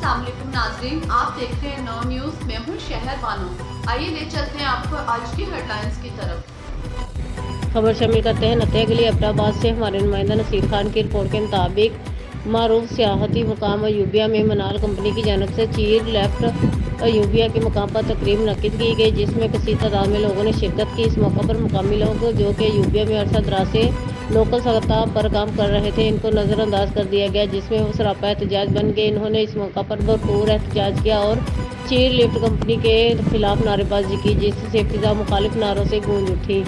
अस्सलाम वालेकुम नाज़रीन, आप देख रहे हैं 9 न्यूज़। मैं हूं शहर बानो। आइए ले चलते हैं आपको आज की हेडलाइंस की तरफ। खबर शामिल करते हैं नतिया के लिए आबाद से हमारे नुमाइंदा नसीर खान की रिपोर्ट के मुताबिक मारूफ सियाहती मकाम अयूबिया में मनाल कंपनी की जानब से चीर लेफ्ट अयूबिया के मकाम पर तकरीब मुनक्किद की गई, जिसमें कसीर तादाद में लोगों ने शिरकत की। इस मौका पर मुकामी लोग जो कि अयूबिया में अरसा दराज से लोकल सताब पर काम कर रहे थे, इनको नज़रअंदाज कर दिया गया, जिसमें वो सरापा एहतजाज बन गए। इन्होंने इस मौका पर भरपूर एहतजाज किया और चीर लिफ्ट कंपनी के खिलाफ नारेबाजी की, जिससे फिजा मुखालिफ नारों से गूंज उठी।